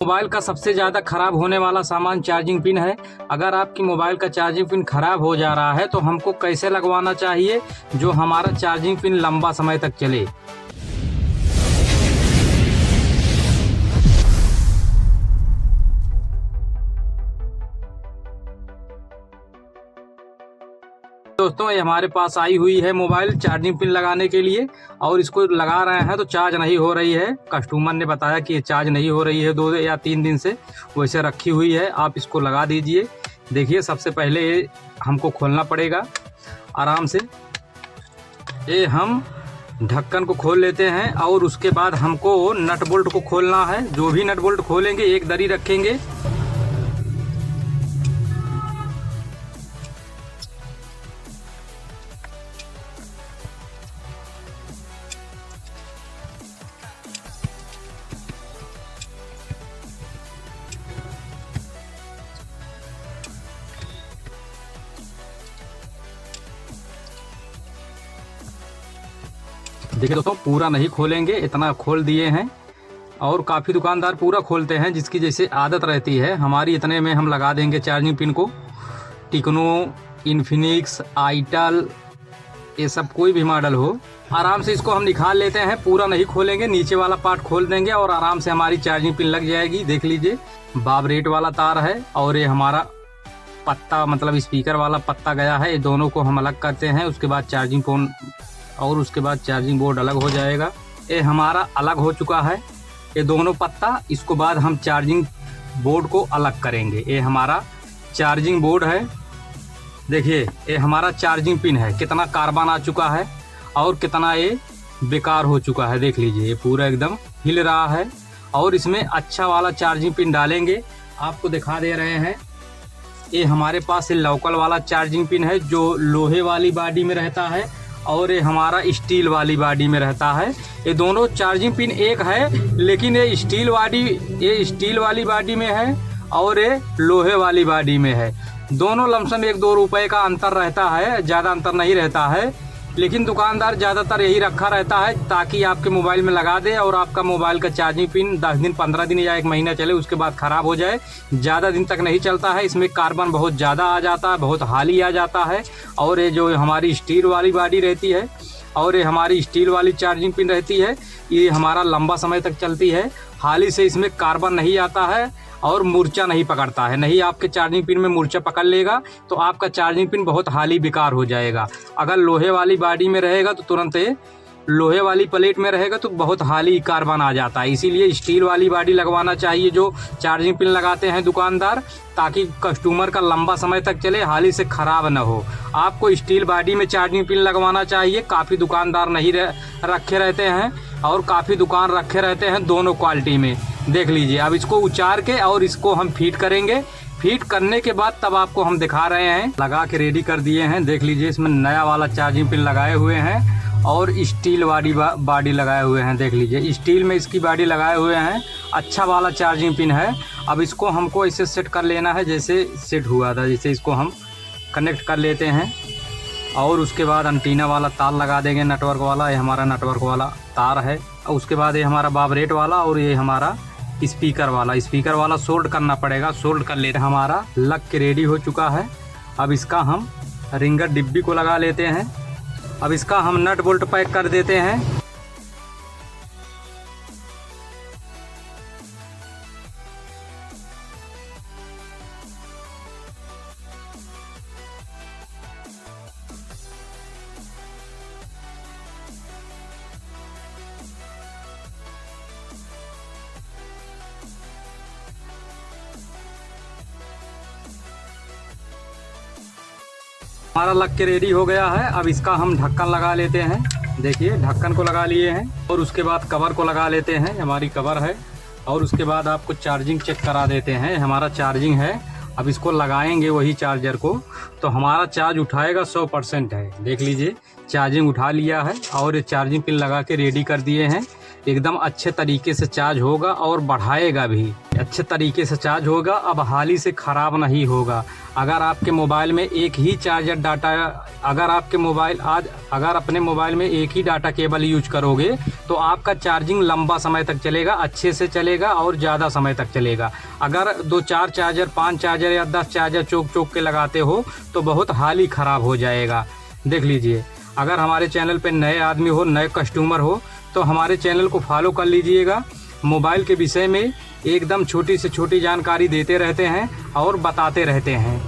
Mobile का सबसे ज़्यादा ख़राब होने वाला सामान चार्जिंग पिन है। अगर आपकी मोबाइल का चार्जिंग पिन ख़राब हो जा रहा है तो हमको कैसे लगवाना चाहिए जो हमारा चार्जिंग पिन लंबा समय तक चले। दोस्तों, ये हमारे पास आई हुई है मोबाइल चार्जिंग पिन लगाने के लिए और इसको लगा रहे हैं तो चार्ज नहीं हो रही है। कस्टमर ने बताया कि ये चार्ज नहीं हो रही है 2 या 3 दिन से वैसे रखी हुई है। आप इसको लगा दीजिए। देखिए, सबसे पहले ये हमको खोलना पड़ेगा आराम से। ये हम ढक्कन को खोल लेते हैं और उसके बाद हमको नट बोल्ट को खोलना है। जो भी नट बोल्ट खोलेंगे एक दरी रखेंगे। देखिए दोस्तों, पूरा नहीं खोलेंगे, इतना खोल दिए हैं और काफ़ी दुकानदार पूरा खोलते हैं जिसकी जैसे आदत रहती है। हमारी इतने में हम लगा देंगे चार्जिंग पिन को। टिक्नो, इन्फिनिक्स, आइटल, ये सब कोई भी मॉडल हो, आराम से इसको हम निकाल लेते हैं। पूरा नहीं खोलेंगे, नीचे वाला पार्ट खोल देंगे और आराम से हमारी चार्जिंग पिन लग जाएगी। देख लीजिए, वाइब्रेट वाला तार है और ये हमारा पत्ता मतलब स्पीकर वाला पत्ता गया है। ये दोनों को हम अलग करते हैं। उसके बाद चार्जिंग फोन और उसके बाद चार्जिंग बोर्ड अलग हो जाएगा। ये हमारा अलग हो चुका है ये दोनों पत्ता। इसको बाद हम चार्जिंग बोर्ड को अलग करेंगे। ये हमारा चार्जिंग बोर्ड है। देखिए, ये हमारा चार्जिंग पिन है। कितना कार्बन आ चुका है और कितना ये बेकार हो चुका है। देख लीजिए, ये पूरा एकदम हिल रहा है। और इसमें अच्छा वाला चार्जिंग पिन डालेंगे। आपको दिखा दे रहे हैं। ये हमारे पास ये लोकल वाला चार्जिंग पिन है जो लोहे वाली बॉडी में रहता है और ये हमारा स्टील वाली बॉडी में रहता है। ये दोनों चार्जिंग पिन एक है, लेकिन ये स्टील वाली बॉडी में है और ये लोहे वाली बॉडी में है। दोनों लमसम 1-2 रुपए का अंतर रहता है, ज़्यादा अंतर नहीं रहता है। लेकिन दुकानदार ज़्यादातर यही रखा रहता है ताकि आपके मोबाइल में लगा दे और आपका मोबाइल का चार्जिंग पिन 10 दिन, 15 दिन या 1 महीना चले, उसके बाद ख़राब हो जाए। ज़्यादा दिन तक नहीं चलता है। इसमें कार्बन बहुत ज़्यादा आ जाता है, बहुत हाली आ जाता है। और ये जो हमारी स्टील वाली बॉडी रहती है और ये हमारी स्टील वाली चार्जिंग पिन रहती है, ये हमारा लंबा समय तक चलती है। हाली से इसमें कार्बन नहीं आता है और मूर्छा नहीं पकड़ता है। नहीं, आपके चार्जिंग पिन में मूर्छा पकड़ लेगा तो आपका चार्जिंग पिन बहुत हाली बेकार हो जाएगा। अगर लोहे वाली बॉडी में रहेगा तो तुरंत लोहे वाली प्लेट में रहेगा तो बहुत हाली कार्बन आ जाता है। इसीलिए स्टील वाली बॉडी लगवाना चाहिए जो चार्जिंग पिन लगाते हैं दुकानदार, ताकि कस्टमर का लंबा समय तक चले, हाली से ख़राब ना हो। आपको स्टील बॉडी में चार्जिंग पिन लगवाना चाहिए। काफ़ी दुकानदार नहीं रखे रहते हैं और काफ़ी दुकान रखे रहते हैं दोनों क्वालिटी में। देख लीजिए, अब इसको उचार के और इसको हम फिट करेंगे। फिट करने के बाद तब आपको हम दिखा रहे हैं। लगा के रेडी कर दिए हैं। देख लीजिए, इसमें नया वाला चार्जिंग पिन लगाए हुए हैं और स्टील वाली बॉडी लगाए हुए हैं। देख लीजिए, स्टील में इसकी बॉडी लगाए हुए हैं। अच्छा वाला चार्जिंग पिन है। अब इसको हमको ऐसे सेट कर लेना है जैसे सेट हुआ था। जैसे इसको हम कनेक्ट कर लेते हैं और उसके बाद एंटीना वाला तार लगा देंगे, नेटवर्क वाला। ये हमारा नेटवर्क वाला तार है। और उसके बाद ये हमारा वाइब्रेट वाला और ये हमारा स्पीकर वाला सोल्ड करना पड़ेगा। सोल्ड कर लेते हैं। हमारा लग के रेडी हो चुका है। अब इसका हम रिंगर डिब्बी को लगा लेते हैं। अब इसका हम नट बोल्ट पैक कर देते हैं। हमारा लग के रेडी हो गया है। अब इसका हम ढक्कन लगा लेते हैं। देखिए, ढक्कन को लगा लिए हैं और उसके बाद कवर को लगा लेते हैं। हमारी कवर है और उसके बाद आपको चार्जिंग चेक करा देते हैं। हमारा चार्जिंग है। अब इसको लगाएंगे वही चार्जर को तो हमारा चार्ज उठाएगा 100% है। देख लीजिए, चार्जिंग उठा लिया है और ये चार्जिंग पिन लगा के रेडी कर दिए हैं। एकदम अच्छे तरीके से चार्ज होगा और बढ़ाएगा भी। अच्छे तरीके से चार्ज होगा। अब हाल ही से ख़राब नहीं होगा। अगर आपके मोबाइल में एक ही चार्जर डाटा अगर अपने मोबाइल में एक ही डाटा केबल यूज करोगे तो आपका चार्जिंग लंबा समय तक चलेगा, अच्छे से चलेगा और ज़्यादा समय तक चलेगा। अगर 2-4 चार्जर, 5 चार्जर या 10 चार्जर चौक के लगाते हो तो बहुत हाल ही ख़राब हो जाएगा। देख लीजिए, अगर हमारे चैनल पे नए आदमी हो, नए कस्टमर हो तो हमारे चैनल को फॉलो कर लीजिएगा। मोबाइल के विषय में एकदम छोटी से छोटी जानकारी देते रहते हैं और बताते रहते हैं।